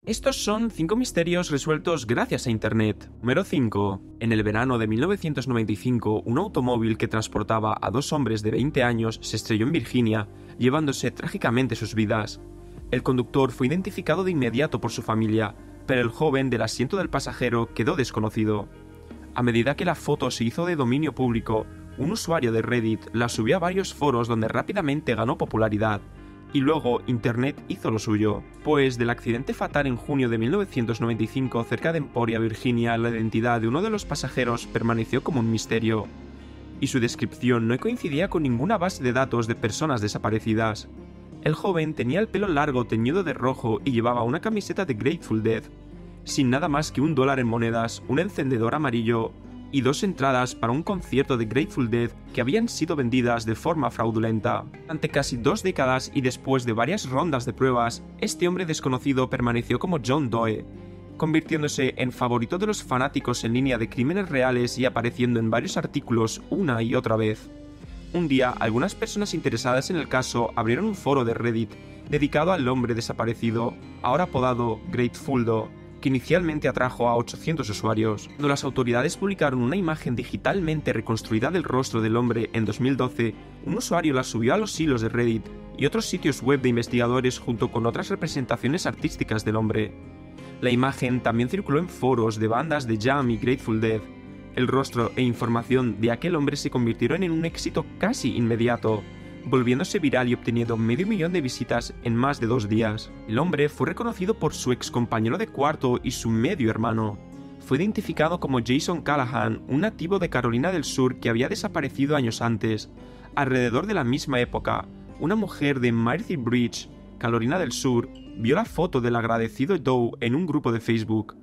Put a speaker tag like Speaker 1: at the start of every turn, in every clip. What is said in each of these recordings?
Speaker 1: Estos son 5 misterios resueltos gracias a Internet. Número 5. En el verano de 1995, un automóvil que transportaba a 2 hombres de 20 años se estrelló en Virginia, llevándose trágicamente sus vidas. El conductor fue identificado de inmediato por su familia, pero el joven del asiento del pasajero quedó desconocido. A medida que la foto se hizo de dominio público, un usuario de Reddit la subió a varios foros donde rápidamente ganó popularidad. Y luego Internet hizo lo suyo, pues del accidente fatal en junio de 1995 cerca de Emporia, Virginia, la identidad de uno de los pasajeros permaneció como un misterio, y su descripción no coincidía con ninguna base de datos de personas desaparecidas. El joven tenía el pelo largo teñido de rojo y llevaba una camiseta de Grateful Dead, sin nada más que $1 en monedas, un encendedor amarillo y 2 entradas para un concierto de Grateful Dead que habían sido vendidas de forma fraudulenta. Durante casi 2 décadas y después de varias rondas de pruebas, este hombre desconocido permaneció como John Doe, convirtiéndose en favorito de los fanáticos en línea de crímenes reales y apareciendo en varios artículos una y otra vez. Un día, algunas personas interesadas en el caso abrieron un foro de Reddit dedicado al hombre desaparecido, ahora apodado Gratefuldo, que inicialmente atrajo a 800 usuarios. Cuando las autoridades publicaron una imagen digitalmente reconstruida del rostro del hombre en 2012, un usuario la subió a los hilos de Reddit y otros sitios web de investigadores junto con otras representaciones artísticas del hombre. La imagen también circuló en foros de bandas de Jam y Grateful Dead. El rostro e información de aquel hombre se convirtieron en un éxito casi inmediato, volviéndose viral y obteniendo 500.000 de visitas en más de 2 días. El hombre fue reconocido por su ex compañero de cuarto y su medio hermano. Fue identificado como Jason Callahan, un nativo de Carolina del Sur que había desaparecido años antes. Alrededor de la misma época, una mujer de Myrtle Beach, Carolina del Sur, vio la foto del agradecido Doe en un grupo de Facebook,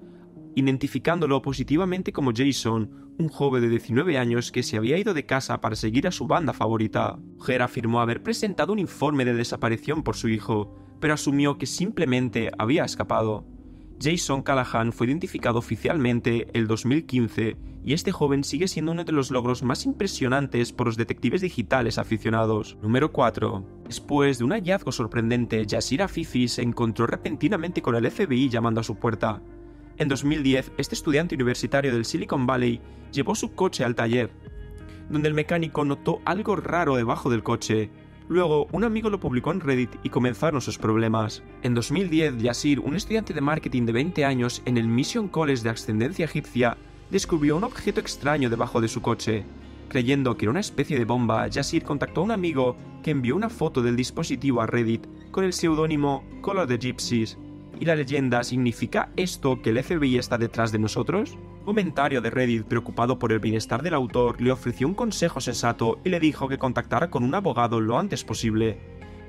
Speaker 1: identificándolo positivamente como Jason, un joven de 19 años que se había ido de casa para seguir a su banda favorita. La mujer afirmó haber presentado un informe de desaparición por su hijo, pero asumió que simplemente había escapado. Jason Callahan fue identificado oficialmente el 2015 y este joven sigue siendo uno de los logros más impresionantes por los detectives digitales aficionados. Número 4. Después de un hallazgo sorprendente, Yasir Afifi se encontró repentinamente con el FBI llamando a su puerta. En 2010, este estudiante universitario del Silicon Valley llevó su coche al taller, donde el mecánico notó algo raro debajo del coche. Luego, un amigo lo publicó en Reddit y comenzaron sus problemas. En 2010, Yasir, un estudiante de marketing de 20 años en el Mission College de ascendencia egipcia, descubrió un objeto extraño debajo de su coche. Creyendo que era una especie de bomba, Yasir contactó a un amigo que envió una foto del dispositivo a Reddit con el seudónimo Color the Gypsies. ¿Y la leyenda significa esto que el FBI está detrás de nosotros? Un comentario de Reddit preocupado por el bienestar del autor le ofreció un consejo sensato y le dijo que contactara con un abogado lo antes posible.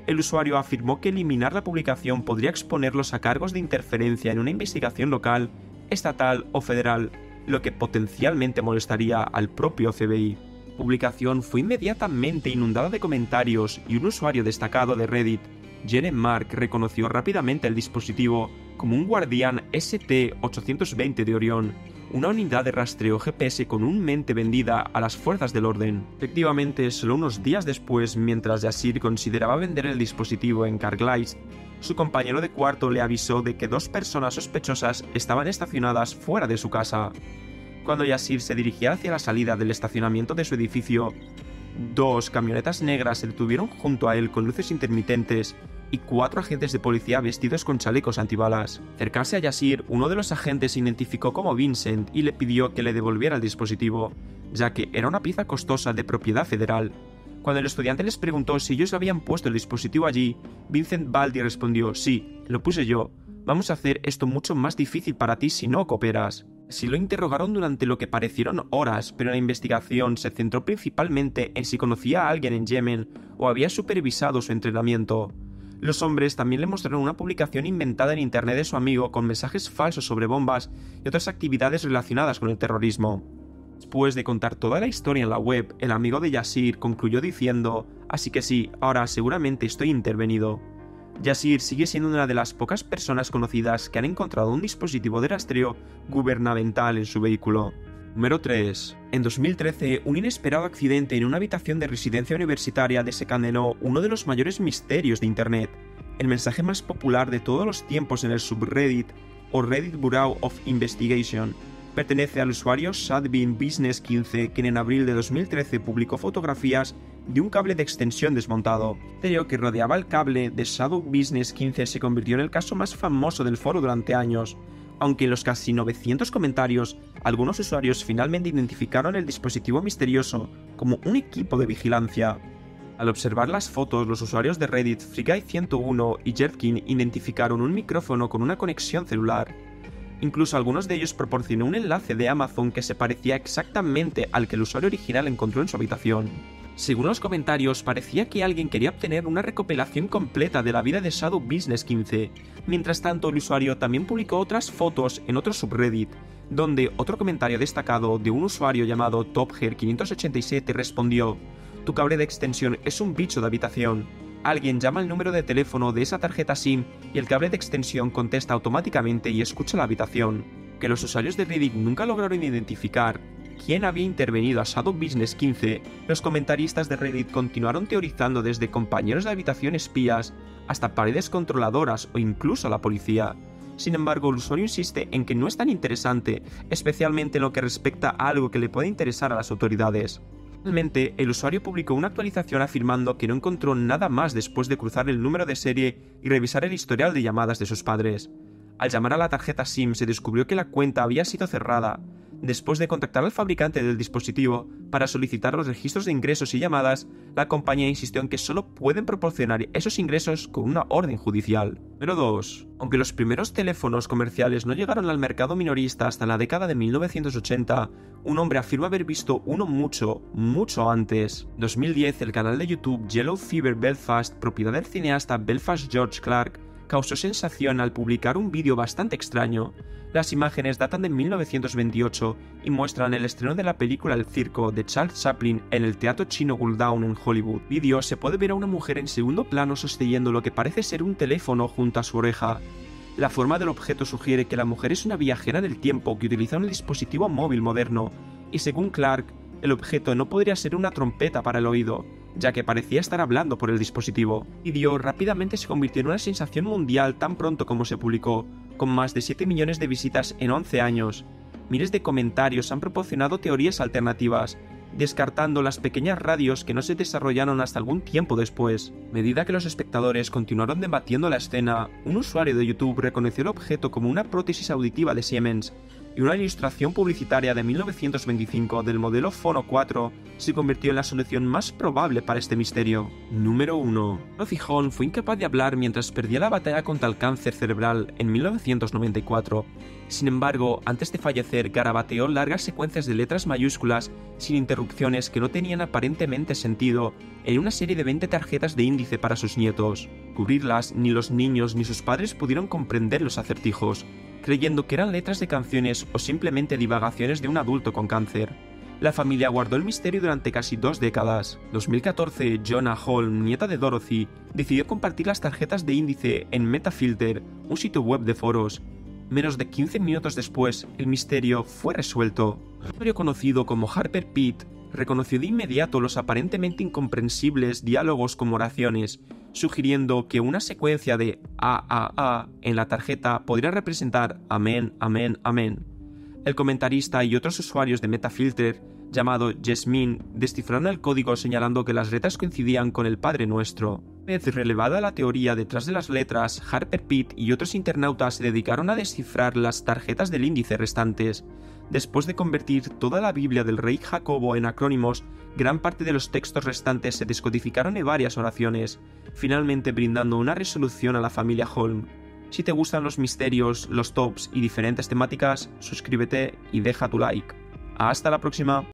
Speaker 1: El usuario afirmó que eliminar la publicación podría exponerlos a cargos de interferencia en una investigación local, estatal o federal, lo que potencialmente molestaría al propio FBI. La publicación fue inmediatamente inundada de comentarios y un usuario destacado de Reddit, Jeremy Mark, reconoció rápidamente el dispositivo como un Guardian ST-820 de Orión, una unidad de rastreo GPS comúnmente vendida a las fuerzas del orden. Efectivamente, solo unos días después, mientras Yasir consideraba vender el dispositivo en Carlisle, su compañero de cuarto le avisó de que 2 personas sospechosas estaban estacionadas fuera de su casa. Cuando Yasir se dirigía hacia la salida del estacionamiento de su edificio, 2 camionetas negras se detuvieron junto a él con luces intermitentes y 4 agentes de policía vestidos con chalecos antibalas. Al acercarse a Yasir, uno de los agentes se identificó como Vincent y le pidió que le devolviera el dispositivo, ya que era una pieza costosa de propiedad federal. Cuando el estudiante les preguntó si ellos habían puesto el dispositivo allí, Vincent Baldi respondió: «Sí, lo puse yo. Vamos a hacer esto mucho más difícil para ti si no cooperas». Sí lo interrogaron durante lo que parecieron horas, pero la investigación se centró principalmente en si conocía a alguien en Yemen o había supervisado su entrenamiento. Los hombres también le mostraron una publicación inventada en internet de su amigo con mensajes falsos sobre bombas y otras actividades relacionadas con el terrorismo. Después de contar toda la historia en la web, el amigo de Yasir concluyó diciendo: «Así que sí, ahora seguramente estoy intervenido». Yasir sigue siendo una de las pocas personas conocidas que han encontrado un dispositivo de rastreo gubernamental en su vehículo. Número 3. En 2013, un inesperado accidente en una habitación de residencia universitaria desencadenó uno de los mayores misterios de Internet. el mensaje más popular de todos los tiempos en el subreddit o Reddit Bureau of Investigation pertenece al usuario SadBeanBusiness15, quien en abril de 2013 publicó fotografías de un cable de extensión desmontado. El misterio que rodeaba el cable de ShadowBusiness15 se convirtió en el caso más famoso del foro durante años, aunque en los casi 900 comentarios, algunos usuarios finalmente identificaron el dispositivo misterioso como un equipo de vigilancia. Al observar las fotos, los usuarios de Reddit FreeGuy101 y Jerkin identificaron un micrófono con una conexión celular. Incluso algunos de ellos proporcionó un enlace de Amazon que se parecía exactamente al que el usuario original encontró en su habitación. Según los comentarios, parecía que alguien quería obtener una recopilación completa de la vida de ShadowBusiness15. Mientras tanto, el usuario también publicó otras fotos en otro subreddit, donde otro comentario destacado de un usuario llamado Topher587 respondió: "Tu cable de extensión es un bicho de habitación. Alguien llama el número de teléfono de esa tarjeta SIM y el cable de extensión contesta automáticamente y escucha la habitación". Que los usuarios de Reddit nunca lograron identificar quién había intervenido a ShadowBusiness15, los comentaristas de Reddit continuaron teorizando desde compañeros de habitación espías hasta paredes controladoras o incluso la policía. Sin embargo, el usuario insiste en que no es tan interesante, especialmente en lo que respecta a algo que le puede interesar a las autoridades. Finalmente, el usuario publicó una actualización afirmando que no encontró nada más después de cruzar el número de serie y revisar el historial de llamadas de sus padres. Al llamar a la tarjeta SIM se descubrió que la cuenta había sido cerrada. Después de contactar al fabricante del dispositivo para solicitar los registros de ingresos y llamadas, la compañía insistió en que solo pueden proporcionar esos ingresos con una orden judicial. Número 2. Aunque los primeros teléfonos comerciales no llegaron al mercado minorista hasta la década de 1980, un hombre afirma haber visto uno mucho antes. En 2010, el canal de YouTube Yellow Fever Belfast, propiedad del cineasta Belfast George Clark, causó sensación al publicar un vídeo bastante extraño. Las imágenes datan de 1928 y muestran el estreno de la película El Circo de Charles Chaplin en el Teatro Chino Guldauer en Hollywood. En el vídeo se puede ver a una mujer en segundo plano sosteniendo lo que parece ser un teléfono junto a su oreja. La forma del objeto sugiere que la mujer es una viajera del tiempo que utiliza un dispositivo móvil moderno, y según Clark, el objeto no podría ser una trompeta para el oído, ya que parecía estar hablando por el dispositivo. El vídeo rápidamente se convirtió en una sensación mundial tan pronto como se publicó, con más de 7 millones de visitas en 11 años. Miles de comentarios han proporcionado teorías alternativas, descartando las pequeñas radios que no se desarrollaron hasta algún tiempo después. A medida que los espectadores continuaron debatiendo la escena, un usuario de YouTube reconoció el objeto como una prótesis auditiva de Siemens, y una ilustración publicitaria de 1925 del modelo Phono 4 se convirtió en la solución más probable para este misterio. Número 1. Dorothy Holmes fue incapaz de hablar mientras perdía la batalla contra el cáncer cerebral en 1994. Sin embargo, antes de fallecer, garabateó largas secuencias de letras mayúsculas sin interrupciones que no tenían aparentemente sentido en una serie de 20 tarjetas de índice para sus nietos. Cubrirlas, ni los niños ni sus padres pudieron comprender los acertijos, creyendo que eran letras de canciones o simplemente divagaciones de un adulto con cáncer. La familia guardó el misterio durante casi 2 décadas. En 2014, Jonah Holm, nieta de Dorothy, decidió compartir las tarjetas de índice en Metafilter, un sitio web de foros. Menos de 15 minutos después, el misterio fue resuelto. Un usuario conocido como Harper Pitt reconoció de inmediato los aparentemente incomprensibles diálogos como oraciones, sugiriendo que una secuencia de A en la tarjeta podría representar amén, amén, amén. El comentarista y otros usuarios de Metafilter, llamado Jasmine, descifraron el código señalando que las letras coincidían con el Padre Nuestro. Una vez relevada la teoría detrás de las letras, Harper Pitt y otros internautas se dedicaron a descifrar las tarjetas del índice restantes. Después de convertir toda la Biblia del rey Jacobo en acrónimos, gran parte de los textos restantes se descodificaron en varias oraciones, finalmente brindando una resolución a la familia Holm. Si te gustan los misterios, los tops y diferentes temáticas, suscríbete y deja tu like. ¡Hasta la próxima!